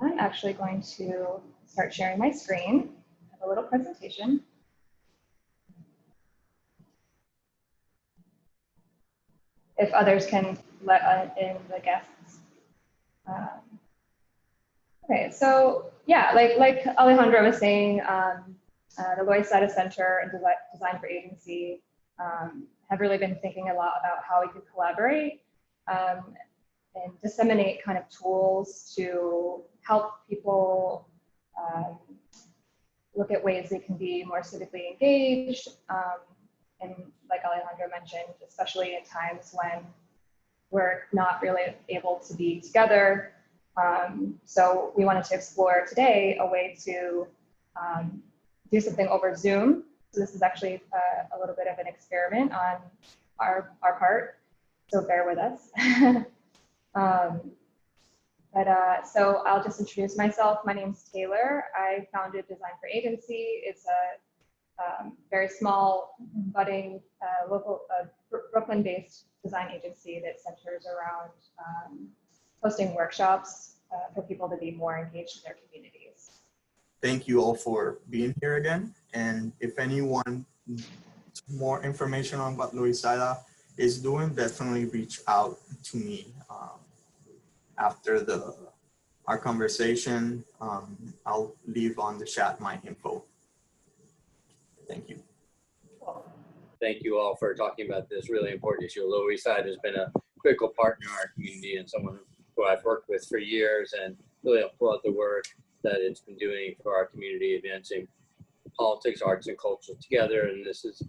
I'm actually going to start sharing my screen. I have a little presentation. If others can let in the guests. Okay, so yeah, like Alejandro was saying, the Loisaida Center and Design for Agency have really been thinking a lot about how we could collaborate and disseminate kind of tools to help people look at ways they can be more civically engaged. And like Alejandro mentioned, especially in times when we're not really able to be together. So we wanted to explore today a way to do something over Zoom. So this is actually a little bit of an experiment on our part, so bear with us. So I'll just introduce myself. My name's Taylor. I founded Design for Agency. It's a very small, budding, local, Brooklyn-based design agency that centers around hosting workshops for people to be more engaged in their communities. Thank you all for being here again. And if anyone needs more information on what Loisaida is doing, definitely reach out to me after our conversation. I'll leave on the chat my info. Thank you. Thank you all for talking about this really important issue. Loisaida has been a critical partner in our community and someone who I've worked with for years, and really applaud the work that it's been doing for our community, advancing politics, arts, and culture together. And this is,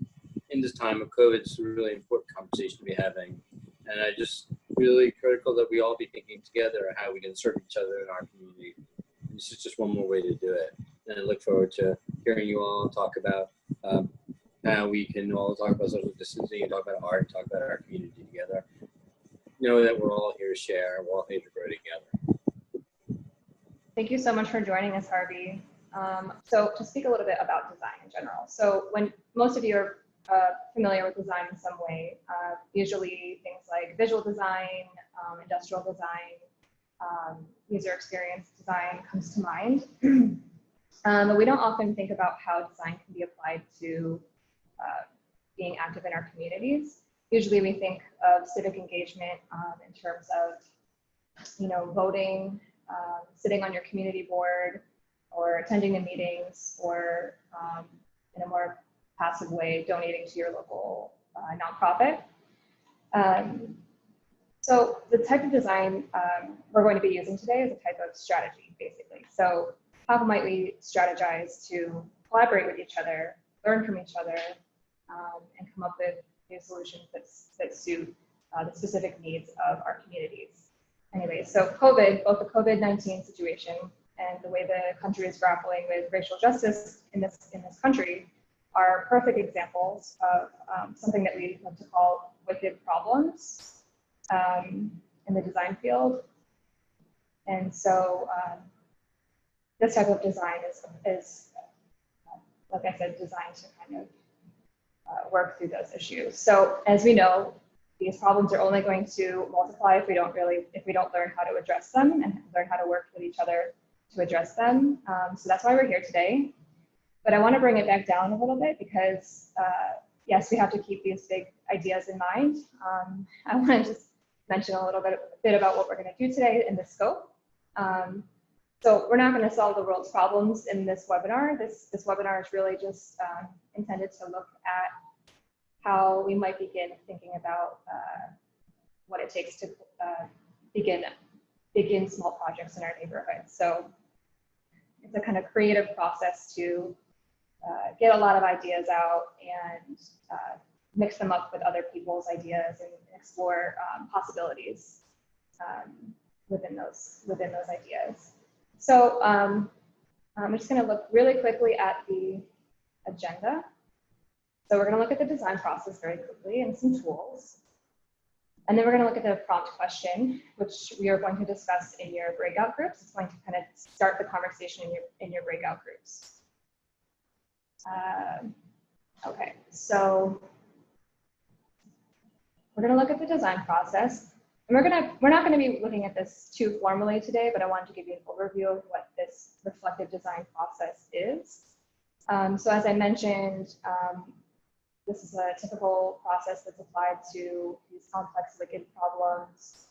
in this time of COVID, it's a really important conversation to be having. And I just really critical that we all be thinking together how we can serve each other in our community. And this is just one more way to do it. And I look forward to hearing you all talk about how we can all talk about social distancing and talk about art, talk about our community together. Know that we're all here to share, we're all here to grow together. Thank you so much for joining us, Harvey. So to speak a little bit about design in general. So when most of you are familiar with design in some way, usually things like visual design, industrial design, user experience design comes to mind. But we don't often think about how design can be applied to being active in our communities. Usually we think of civic engagement in terms of, voting, sitting on your community board, or attending the meetings, or in a more passive way, donating to your local nonprofit. So the type of design we're going to be using today is a type of strategy, basically. So how might we strategize to collaborate with each other, learn from each other, and come up with new solutions that suit the specific needs of our communities. Anyway, so COVID, both the COVID-19 situation and the way the country is grappling with racial justice in this country are perfect examples of something that we love to call wicked problems in the design field. And so this type of design is like I said, designed to kind of work through those issues. So as we know, these problems are only going to multiply if we don't learn how to address them and learn how to work with each other to address them. So that's why we're here today. But I want to bring it back down a little bit because yes, we have to keep these big ideas in mind. I want to just mention a little bit about what we're going to do today in the scope. So we're not going to solve the world's problems in this webinar. This webinar is really just intended to look at how we might begin thinking about what it takes to begin small projects in our neighborhood. So it's a kind of creative process to get a lot of ideas out and mix them up with other people's ideas and explore possibilities within those ideas. So I'm just going to look really quickly at the agenda. So we're going to look at the design process very quickly and some tools. And then we're going to look at the prompt question, which we are going to discuss in your breakout groups. It's going to kind of start the conversation in your breakout groups. Okay, so we're going to look at the design process. And we're not gonna be looking at this too formally today, but I wanted to give you an overview of what this reflective design process is. So as I mentioned, this is a typical process that's applied to these complex liquid problems.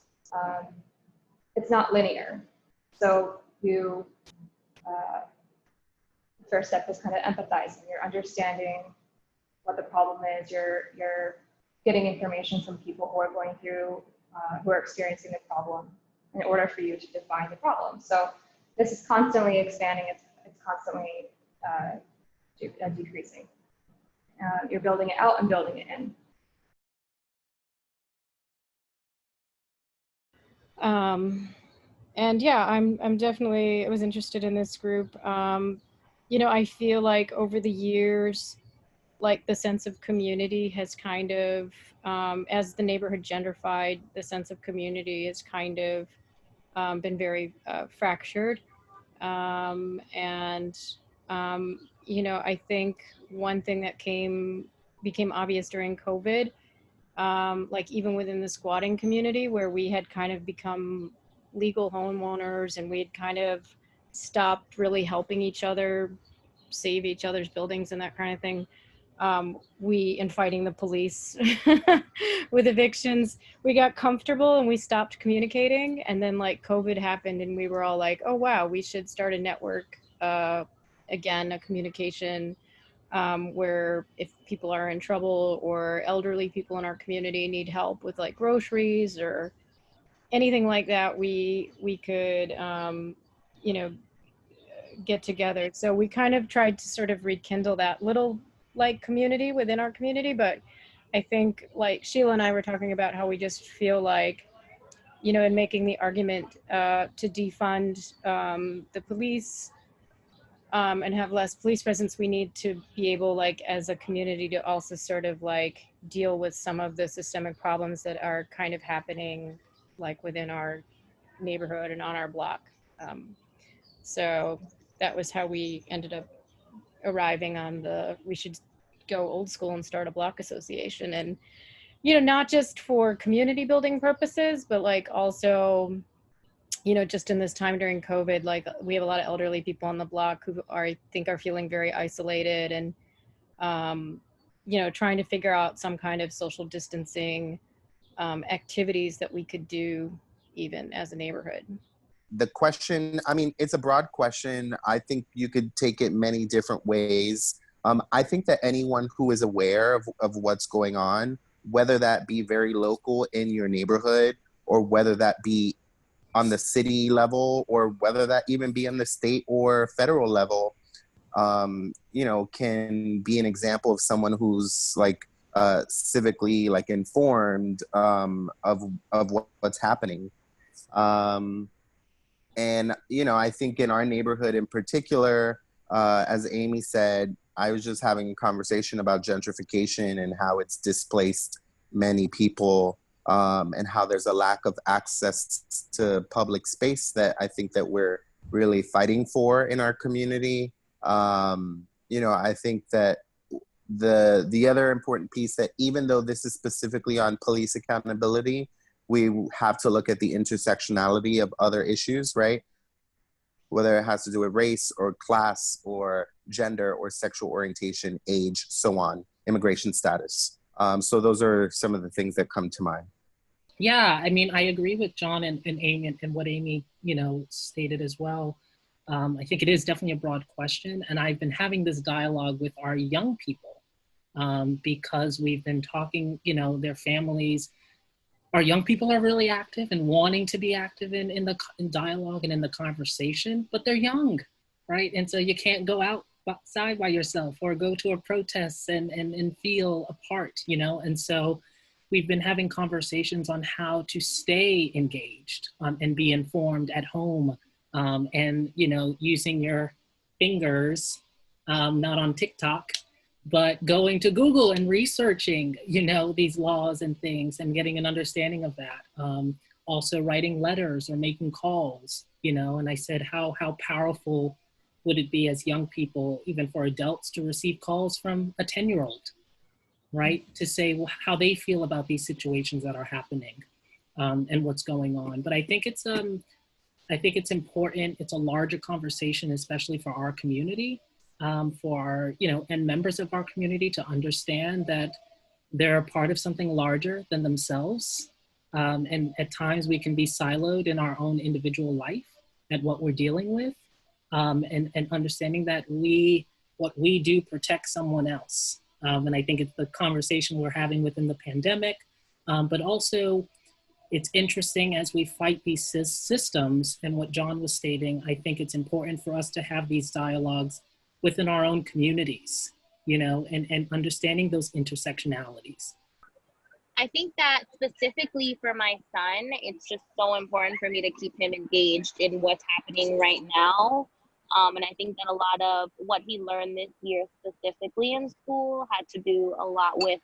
It's not linear. So you, the first step is kind of empathizing. You're understanding what the problem is. You're getting information from people who are going through, who are experiencing the problem in order for you to define the problem. So this is constantly expanding. It's constantly decreasing. You're building it out and building it in. And yeah, I'm definitely, I was interested in this group. You know, I feel like over the years, like the sense of community has kind of, as the neighborhood gentrified, the sense of community has kind of been very fractured. You know, I think one thing that became obvious during COVID, like even within the squatting community where we had kind of become legal homeowners and we had kind of stopped really helping each other save each other's buildings and that kind of thing. And fighting the police with evictions, we got comfortable and we stopped communicating. And then like COVID happened and we were all like, oh wow, we should start a network, again, a communication where if people are in trouble or elderly people in our community need help with like groceries or anything like that, we could, you know, get together. So we kind of tried to sort of rekindle that little like community within our community. But I think like Sheila and I were talking about how we just feel like, you know, in making the argument to defund the police and have less police presence, we need to be able, like, as a community to also sort of like deal with some of the systemic problems that are kind of happening like within our neighborhood and on our block. So that was how we ended up arriving on we should go old school and start a block association. And, you know, not just for community building purposes, but like also, you know, just in this time during COVID, like we have a lot of elderly people on the block who I think are feeling very isolated and, you know, trying to figure out some kind of social distancing activities that we could do even as a neighborhood. The question, I mean, it's a broad question. I think you could take it many different ways. I think that anyone who is aware of what's going on, whether that be very local in your neighborhood or whether that be on the city level or whether that even be on the state or federal level, you know, can be an example of someone who's like civically like informed of what's happening. And, you know, I think in our neighborhood in particular, as Amy said, I was just having a conversation about gentrification and how it's displaced many people and how there's a lack of access to public space that I think that we're really fighting for in our community. You know, I think that the other important piece that even though this is specifically on police accountability, we have to look at the intersectionality of other issues, right? Whether it has to do with race or class or gender or sexual orientation, age, so on, immigration status. So those are some of the things that come to mind. Yeah, I mean, I agree with John and Amy and what Amy, you know, stated as well. I think it is definitely a broad question. And I've been having this dialogue with our young people because we've been talking, you know, their families. Our young people are really active and wanting to be active in dialogue and in the conversation, but they're young, right? And so you can't go outside by yourself or go to a protest and feel a part, you know? And so we've been having conversations on how to stay engaged and be informed at home and, you know, using your fingers, not on TikTok, but going to Google and researching, you know, these laws and things and getting an understanding of that. Also writing letters or making calls, you know, and I said, how powerful would it be as young people, even for adults, to receive calls from a 10-year-old, right? To say how they feel about these situations that are happening. and what's going on. But I think it's important. It's a larger conversation, especially for our community, for our, and members of our community to understand that they're a part of something larger than themselves. And at times we can be siloed in our own individual life at what we're dealing with, and understanding that what we do protects someone else. And I think it's the conversation we're having within the pandemic, but also it's interesting as we fight these systems and what John was stating. I think it's important for us to have these dialogues within our own communities, and understanding those intersectionalities. I think that specifically for my son, it's just so important for me to keep him engaged in what's happening right now. And I think that a lot of what he learned this year specifically in school had to do a lot with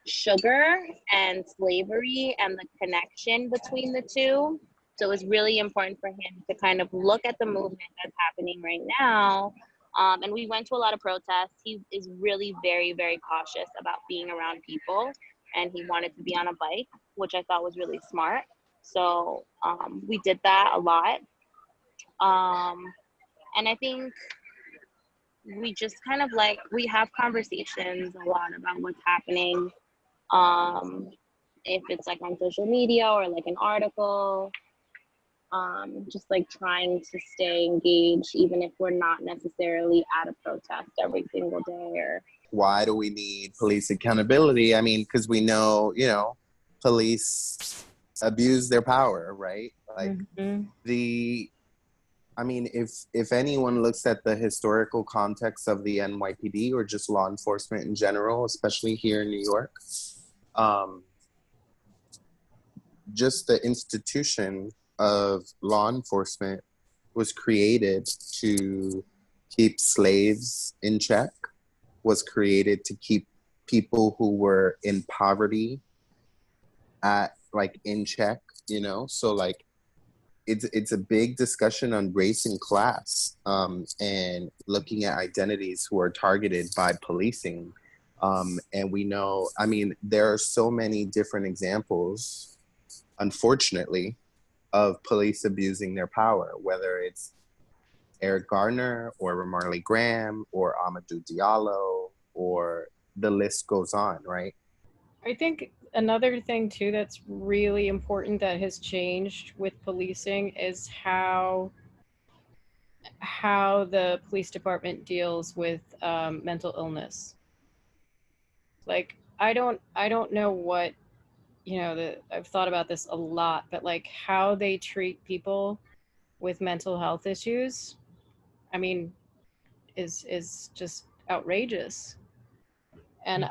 sugar and slavery and the connection between the two. So it was really important for him to kind of look at the movement that's happening right now. And we went to a lot of protests. He is really very, very cautious about being around people. And he wanted to be on a bike, which I thought was really smart. So we did that a lot. And I think we just kind of we have conversations a lot about what's happening. If it's on social media or an article, just trying to stay engaged, even if we're not necessarily at a protest every single day. Or why do we need police accountability? I mean, because we know, police abuse their power, right? If anyone looks at the historical context of the NYPD or just law enforcement in general, especially here in New York, just the institution of law enforcement was created to keep slaves in check, was created to keep people who were in poverty in check, so it's a big discussion on race and class, and looking at identities who are targeted by policing. And we know, there are so many different examples, unfortunately, of police abusing their power, whether it's Eric Garner or Marley Graham or Amadou Diallo, or the list goes on, right? I think another thing too that's really important that has changed with policing is how the police department deals with mental illness. I don't know what, I've thought about this a lot, but how they treat people with mental health issues, is just outrageous. And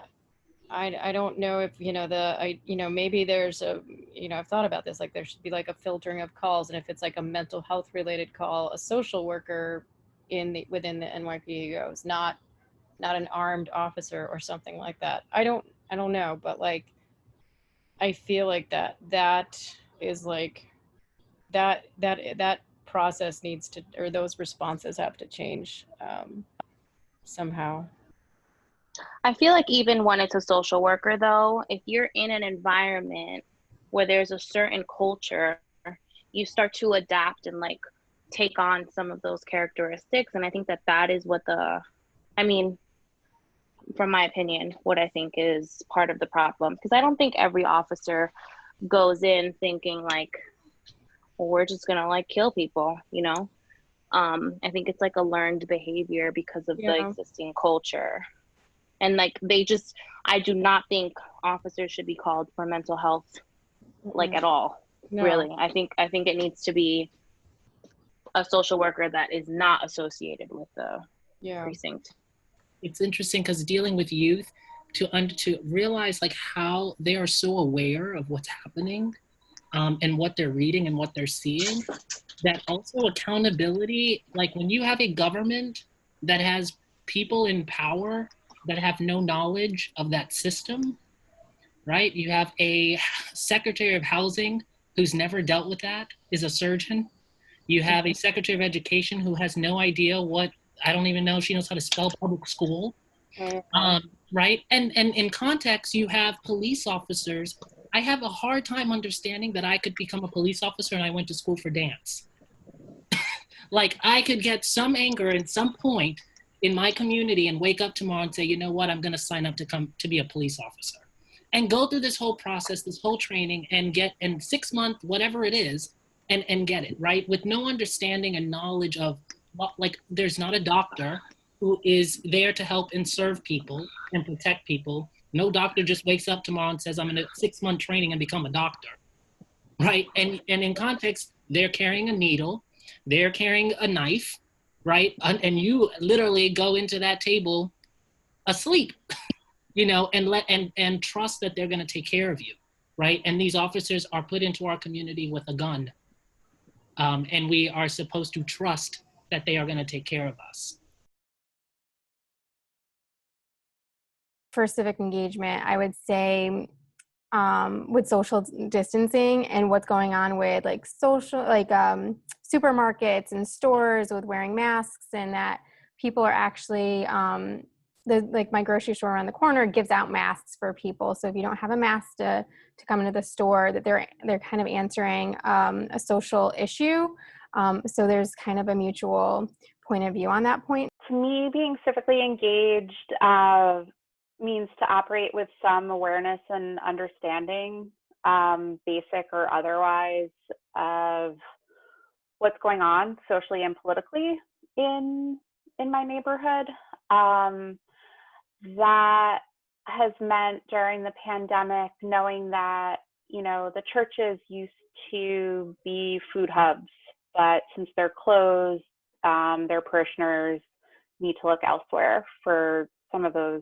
I don't know if, maybe there's I've thought about this, there should be a filtering of calls. And if it's a mental health related call, a social worker within the NYPD goes, not an armed officer or something like that. I don't know, but I feel that is that process needs to, or those responses have to change somehow. I feel even when it's a social worker, though, if you're in an environment where there's a certain culture, you start to adapt and take on some of those characteristics. And I think that is what from my opinion, what I think is part of the problem. Because I don't think every officer goes in thinking well, we're just gonna kill people, I think it's a learned behavior because of the existing culture. And I do not think officers should be called for mental health at all. No. Really. I think it needs to be a social worker that is not associated with the precinct. It's interesting because dealing with youth, to realize how they are so aware of what's happening, and what they're reading and what they're seeing, that also accountability, when you have a government that has people in power that have no knowledge of that system, right? You have a Secretary of Housing who's never dealt with that, is a surgeon. You have a Secretary of Education who has no idea I don't even know if she knows how to spell public school, right? And in context, you have police officers I have a hard time understanding that I could become a police officer and I went to school for dance. Like, I could get some anger at some point in my community and wake up tomorrow and say, you know what, I'm going to sign up to come to be a police officer and go through this whole process, this whole training, and get in 6 months, whatever it is, and get it, right? With no understanding and knowledge of, like, there's not a doctor who is there to help and serve people and protect people. No doctor just wakes up tomorrow and says, I'm in a 6-month training and become a doctor, right? And in context, they're carrying a needle, they're carrying a knife, right? And you literally go into that table asleep, you know, and trust that they're going to take care of you, right? And these officers are put into our community with a gun, and we are supposed to trust that they are going to take care of us. For civic engagement, I would say with social distancing and what's going on with like social, like supermarkets and stores with wearing masks, and that people are actually, like my grocery store around the corner gives out masks for people. So if you don't have a mask to come into the store, that they're kind of answering a social issue. So there's kind of a mutual point of view on that point. To me, being civically engaged means to operate with some awareness and understanding, basic or otherwise, of what's going on socially and politically in my neighborhood. That has meant during the pandemic, knowing that, you know, the churches used to be food hubs, but since they're closed, their parishioners need to look elsewhere for some of those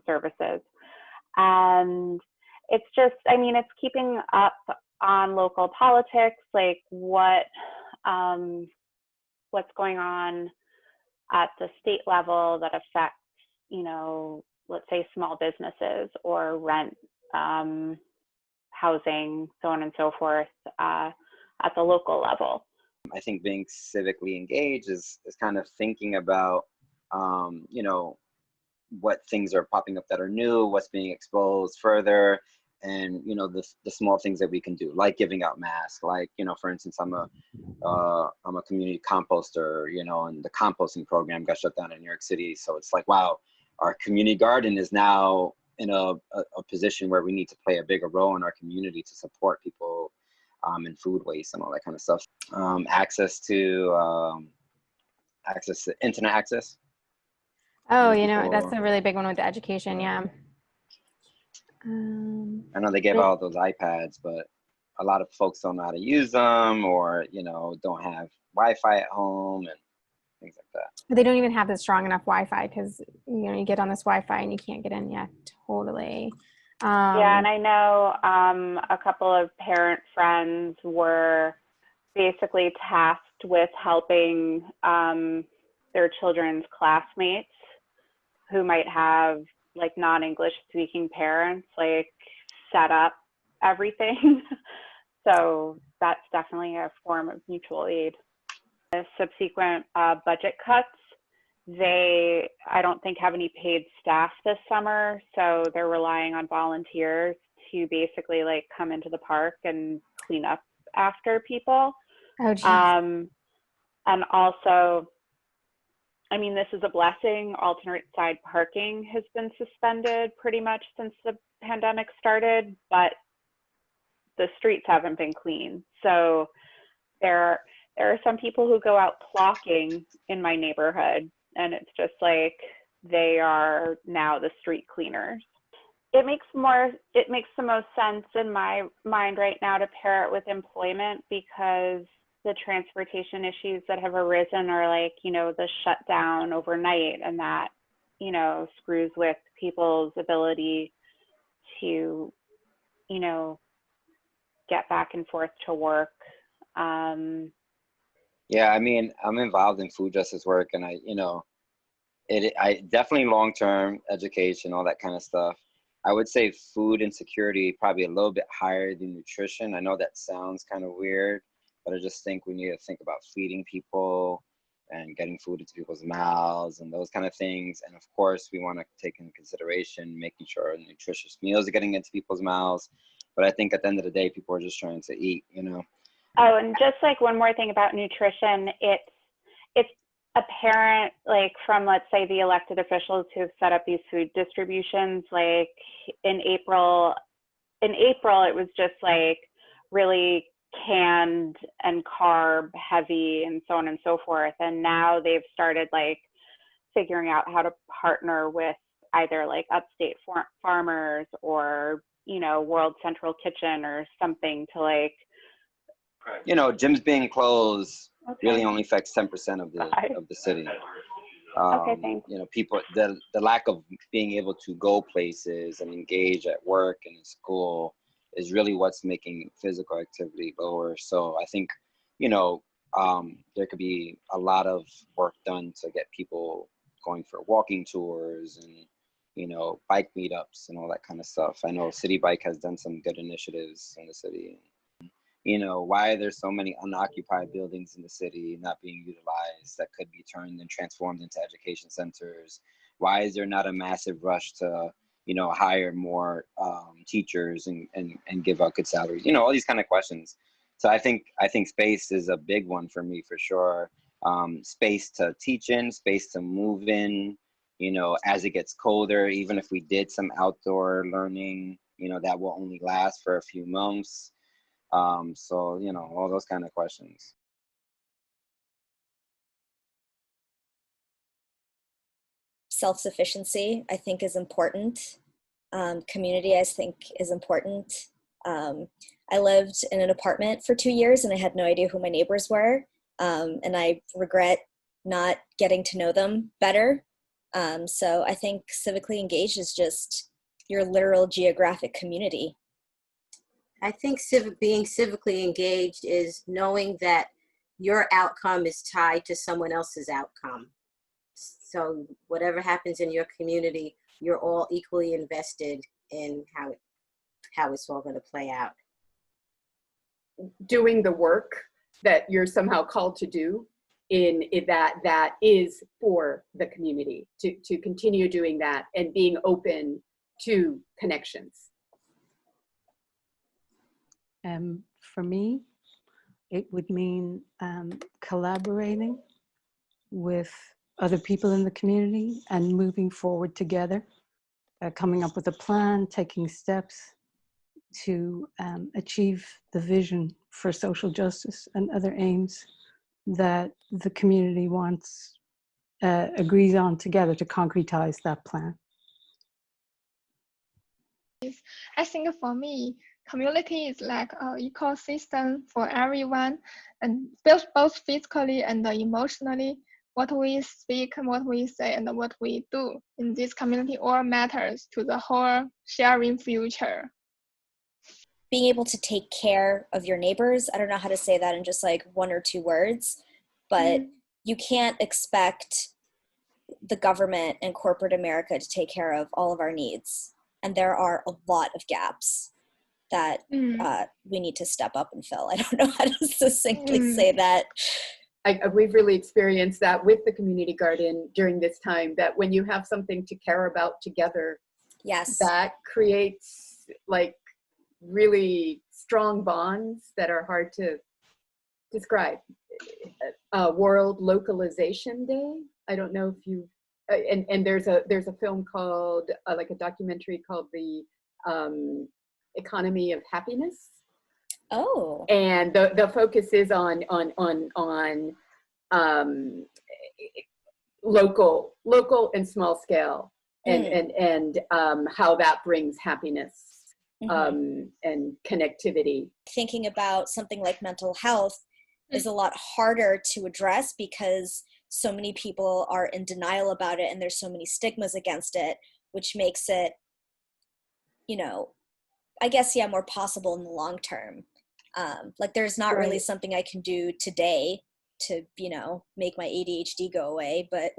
services. And it's just, I mean, it's keeping up on local politics, like what's going on at the state level that affects, you know, let's say small businesses or rent, housing, so on and so forth, at the local level. I think being civically engaged is kind of thinking about, you know, what things are popping up that are new, what's being exposed further, and, you know, the small things that we can do, like giving out masks. Like, you know, for instance, I'm a community composter, you know, and the composting program got shut down in New York City. So it's like, wow, our community garden is now in a position where we need to play a bigger role in our community to support people in food waste and all that kind of stuff. Access to internet access. Oh, you know, that's a really big one with the education. Yeah. I know they gave out those iPads, but a lot of folks don't know how to use them, or, you know, don't have Wi-Fi at home and things like that. They don't even have the strong enough Wi-Fi, because, you know, you get on this Wi-Fi and you can't get in. Yeah, totally. Yeah, and I know a couple of parent friends were basically tasked with helping their children's classmates who might have like non-English speaking parents, like set up everything. So that's definitely a form of mutual aid. The subsequent budget cuts, I don't think have any paid staff this summer, so they're relying on volunteers to basically like come into the park and clean up after people. Oh, geez. And also, I mean, this is a blessing. Alternate side parking has been suspended pretty much since the pandemic started, but the streets haven't been clean. So there are some people who go out clocking in my neighborhood, and it's just like they are now the street cleaners. It makes the most sense in my mind right now to pair it with employment, because the transportation issues that have arisen are like, you know, the shutdown overnight, and that, you know, screws with people's ability to, you know, get back and forth to work. Yeah, I mean, I'm involved in food justice work, and I definitely long-term education, all that kind of stuff. I would say food insecurity probably a little bit higher than nutrition. I know that sounds kind of weird, but I just think we need to think about feeding people and getting food into people's mouths and those kind of things. And of course, we want to take into consideration making sure nutritious meals are getting into people's mouths. But I think at the end of the day, people are just trying to eat, you know. Oh, and just like one more thing about nutrition, it's apparent, like from, let's say, the elected officials who have set up these food distributions, like in April, it was just like really canned and carb heavy and so on and so forth. And now they've started like figuring out how to partner with either like upstate farmers or, you know, World Central Kitchen or something to like, You know, gyms being closed okay. really only affects 10% of the city. Okay, thanks. You know, people, the lack of being able to go places and engage at work and in school is really what's making physical activity lower. So I think, you know, there could be a lot of work done to get people going for walking tours and, you know, bike meetups and all that kind of stuff. I know City Bike has done some good initiatives in the city. You know, why are there so many unoccupied buildings in the city not being utilized that could be turned and transformed into education centers? Why is there not a massive rush to, you know, hire more teachers and give out good salaries? You know, all these kind of questions. So I think space is a big one for me for sure. Space to teach in, space to move in, you know, as it gets colder, even if we did some outdoor learning, you know, that will only last for a few months. So, you know, all those kind of questions. Self-sufficiency, I think, is important. Community, I think, is important. I lived in an apartment for 2 years and I had no idea who my neighbors were. And I regret not getting to know them better. So I think civically engaged is just your literal geographic community. I think being civically engaged is knowing that your outcome is tied to someone else's outcome. So whatever happens in your community, you're all equally invested in how it's all going to play out. Doing the work that you're somehow called to do in that is for the community, to continue doing that and being open to connections. For me, it would mean collaborating with other people in the community and moving forward together, coming up with a plan, taking steps to achieve the vision for social justice and other aims that the community wants, agrees on together to concretize that plan. I think for me, community is like an ecosystem for everyone, and both physically and emotionally. What we speak, what we say, and what we do in this community all matters to the whole sharing future. Being able to take care of your neighbors, I don't know how to say that in just like 1 or 2 words, but you can't expect the government and corporate America to take care of all of our needs. And there are a lot of gaps that we need to step up and fill. I don't know how to succinctly say that. We've really experienced that with the community garden during this time, that when you have something to care about together, yes, that creates like really strong bonds that are hard to describe. World Localization Day. I don't know if you and there's a film called like a documentary called The Economy of Happiness. Oh. And the focus is on local and small scale and how that brings happiness and connectivity. Thinking about something like mental health is a lot harder to address because so many people are in denial about it and there's so many stigmas against it, which makes it, you know, I guess, yeah, more possible in the long term. Like there's not really something I can do today to, you know, make my ADHD go away, but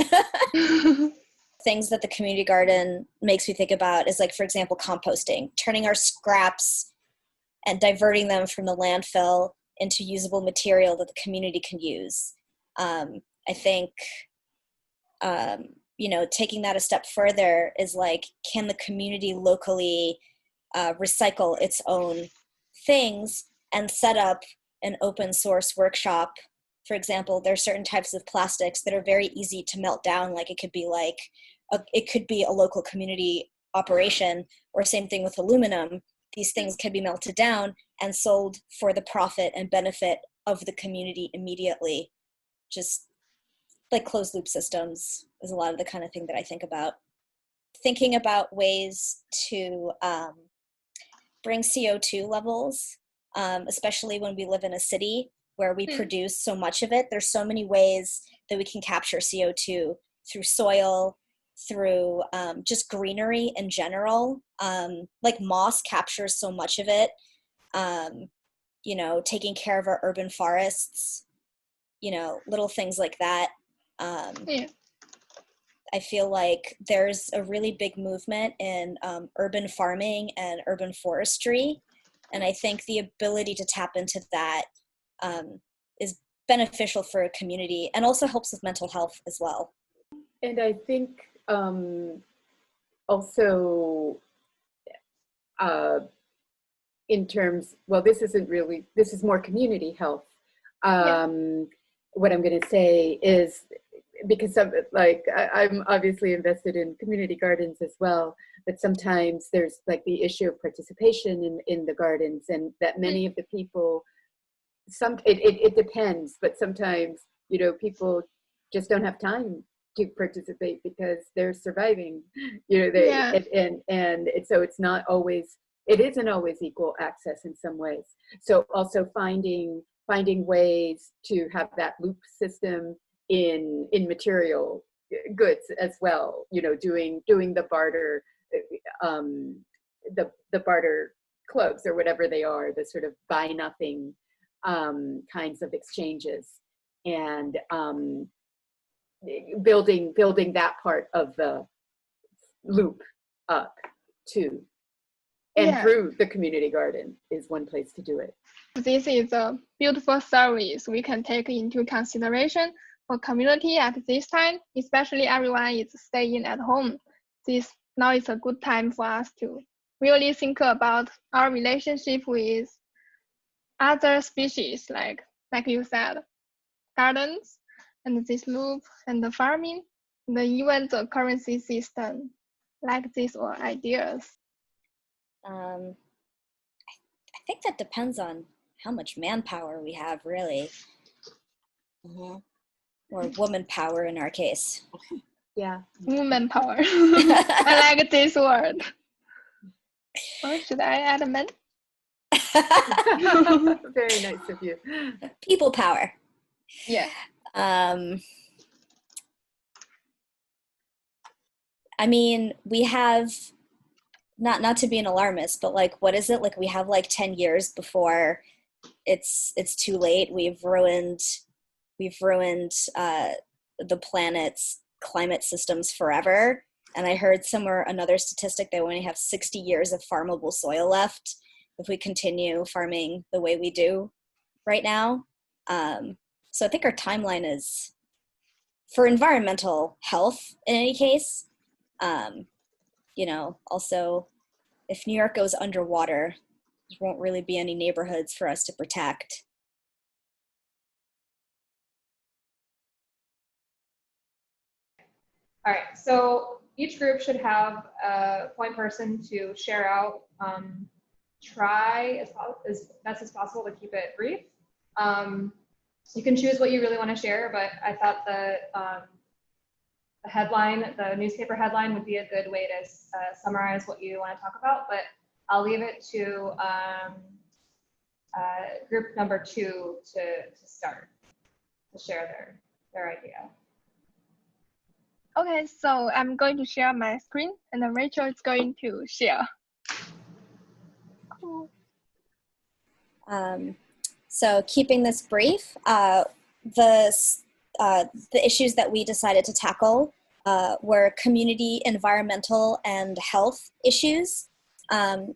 things that the community garden makes me think about is like, for example, composting, turning our scraps and diverting them from the landfill into usable material that the community can use. I think, you know, taking that a step further is like, can the community locally recycle its own things and set up an open source workshop. For example, there are certain types of plastics that are very easy to melt down. Like it could be a local community operation, or same thing with aluminum. These things can be melted down and sold for the profit and benefit of the community immediately. Just like closed loop systems is a lot of the kind of thing that I think about. Thinking about ways to bring CO2 levels, especially when we live in a city where we produce so much of it. There's so many ways that we can capture CO2 through soil, through just greenery in general. Like moss captures so much of it. Taking care of our urban forests, little things like that. I feel like there's a really big movement in urban farming and urban forestry. And I think the ability to tap into that is beneficial for a community and also helps with mental health as well. And I think also in terms, this is more community health. What I'm going to say is, because I'm obviously invested in community gardens as well, but sometimes there's like the issue of participation in the gardens, and that many of the people, it depends, but sometimes, people just don't have time to participate because they're surviving, so it isn't always equal access in some ways. So also finding ways to have that loop system in material goods as well, doing the barter, the barter clubs or whatever they are, the sort of buy nothing kinds of exchanges, and building that part of the loop up too. And through the community garden is one place to do it. This is a beautiful service we can take into consideration for community at this time, especially everyone is staying at home. Now is a good time for us to really think about our relationship with other species, like you said, gardens, and this loop, and the farming, and even the currency system, like this or ideas. I think that depends on how much manpower we have, really. Or woman power in our case. Yeah, woman power. I like this word. Or should I add men? Very nice of you. People power. Yeah. I mean, we have, not to be an alarmist, but like, what is it? Like we have like 10 years before it's too late. We've ruined the planet's climate systems forever. And I heard somewhere another statistic that we only have 60 years of farmable soil left if we continue farming the way we do right now. So I think our timeline is for environmental health in any case. Also, if New York goes underwater, there won't really be any neighborhoods for us to protect. All right, so each group should have a point person to share out. Try as best as possible to keep it brief. You can choose what you really want to share, but I thought the headline, the newspaper headline, would be a good way to summarize what you want to talk about, but I'll leave it to group number 2 to start, to share their idea. Okay, so I'm going to share my screen, and then Rachel is going to share. Cool. So keeping this brief, the issues that we decided to tackle were community, environmental, and health issues.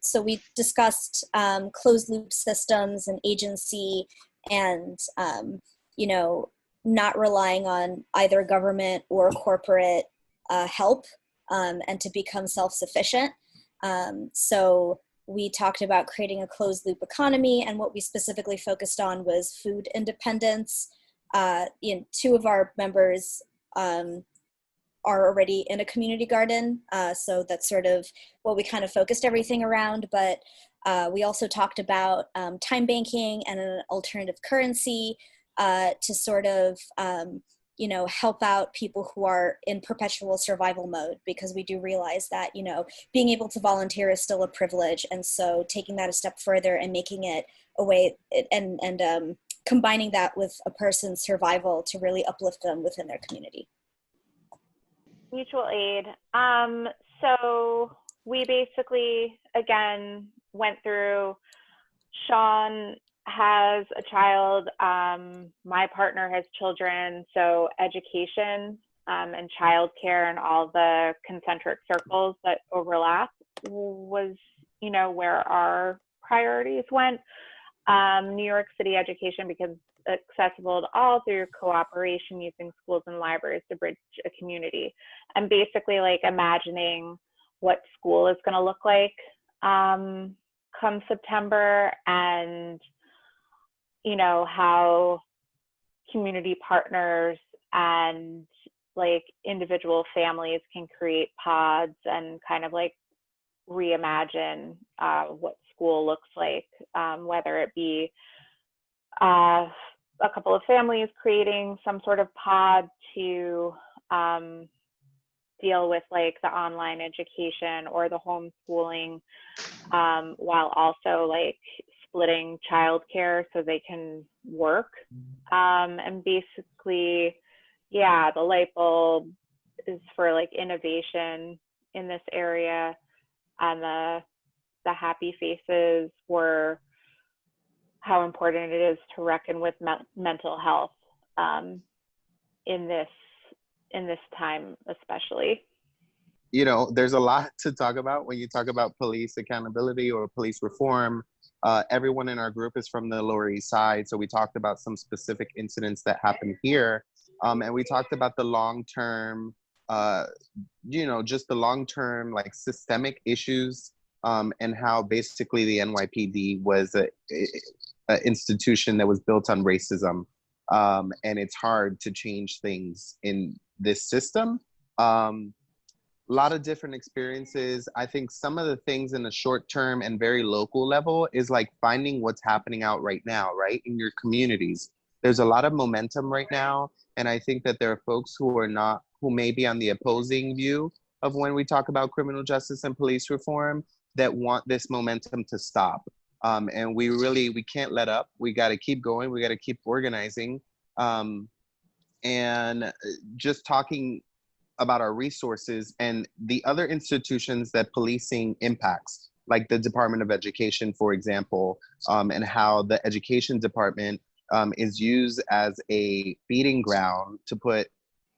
So we discussed closed loop systems and agency, and not relying on either government or corporate help, and to become self-sufficient. So we talked about creating a closed loop economy, and what we specifically focused on was food independence. Two of our members are already in a community garden, so that's sort of what we kind of focused everything around. But we also talked about time banking and an alternative currency to sort of help out people who are in perpetual survival mode, because we do realize that, being able to volunteer is still a privilege. And so taking that a step further and making it a way and combining that with a person's survival to really uplift them within their community. Mutual aid. So we basically, again, went through, Sean has a child, my partner has children, so education and childcare and all the concentric circles that overlap was, where our priorities went. New York City education becomes accessible to all through cooperation using schools and libraries to bridge a community. And basically like imagining what school is going to look like come September, and how community partners and like individual families can create pods and kind of like reimagine what school looks like, whether it be a couple of families creating some sort of pod to deal with like the online education or the homeschooling, while also like splitting childcare so they can work. And basically, yeah, the light bulb is for like innovation in this area, and the happy faces were how important it is to reckon with mental health in this time especially. There's a lot to talk about when you talk about police accountability or police reform. Everyone in our group is from the Lower East Side, so we talked about some specific incidents that happened here, and we talked about the long-term, just the long-term like systemic issues, and how basically the NYPD was a institution that was built on racism, and it's hard to change things in this system. A lot of different experiences. I think some of the things in the short term and very local level is like finding what's happening out right now, right? In your communities. There's a lot of momentum right now. And I think that there are folks who may be on the opposing view of when we talk about criminal justice and police reform that want this momentum to stop. And we can't let up. We got to keep going. We got to keep organizing. And just talking about our resources and the other institutions that policing impacts, like the Department of Education, for example, and how the education department is used as a feeding ground to put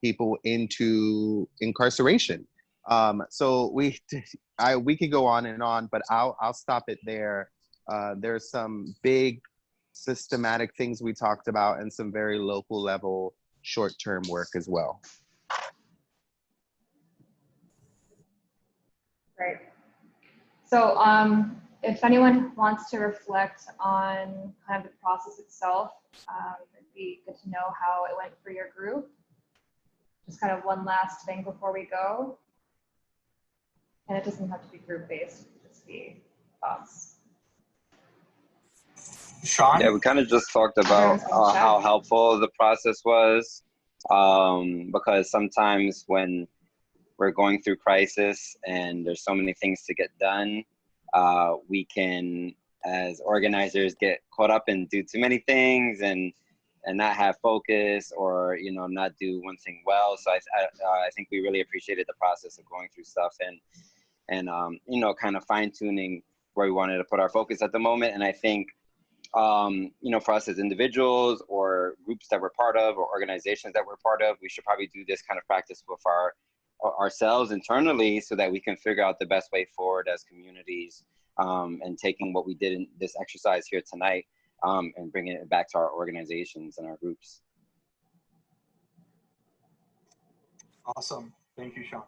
people into incarceration. So we could go on and on, but I'll stop it there. There's some big systematic things we talked about and some very local level short-term work as well. Great. So if anyone wants to reflect on kind of the process itself, it'd be good to know how it went for your group. Just kind of one last thing before we go. And it doesn't have to be group-based, it could just be thoughts. Sean? Yeah, we kind of just talked about how helpful the process was, because sometimes when we're going through crisis and there's so many things to get done, we can, as organizers, get caught up and do too many things and not have focus, or not do one thing well. So I think we really appreciated the process of going through stuff and kind of fine tuning where we wanted to put our focus at the moment. And I think for us as individuals or groups that we're part of or organizations that we're part of, we should probably do this kind of practice with ourselves internally so that we can figure out the best way forward as communities, and taking what we did in this exercise here tonight and bringing it back to our organizations and our groups. Awesome. Thank you, Sean.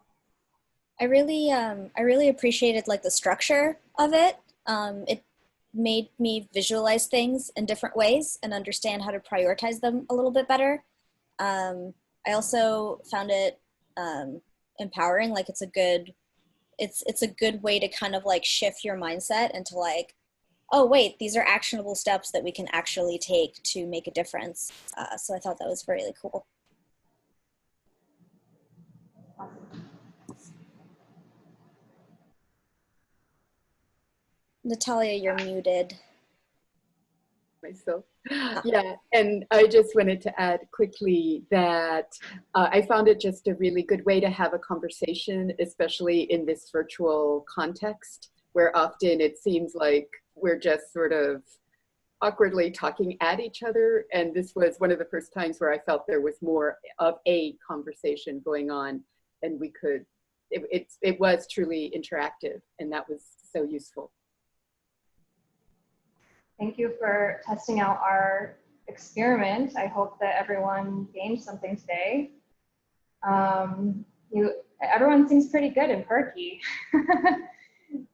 I really appreciated like the structure of it. It made me visualize things in different ways and understand how to prioritize them a little bit better. I also found it empowering. Like it's a good way to kind of like shift your mindset into like, oh wait, these are actionable steps that we can actually take to make a difference. So I thought that was really cool. Natalia, you're muted. Myself. Yeah, and I just wanted to add quickly that I found it just a really good way to have a conversation, especially in this virtual context, where often it seems like we're just sort of awkwardly talking at each other. And this was one of the first times where I felt there was more of a conversation going on, and we could, it was truly interactive, and that was so useful. Thank you for testing out our experiment. I hope that everyone gained something today. Everyone seems pretty good and perky.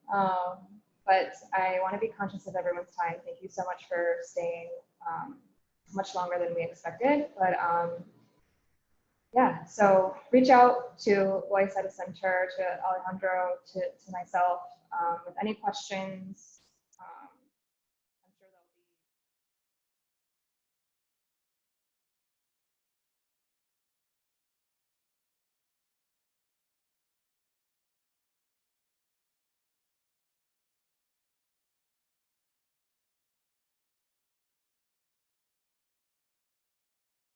But I want to be conscious of everyone's time. Thank you so much for staying much longer than we expected. But yeah, so reach out to Loisaida Center, to Alejandro, to myself with any questions.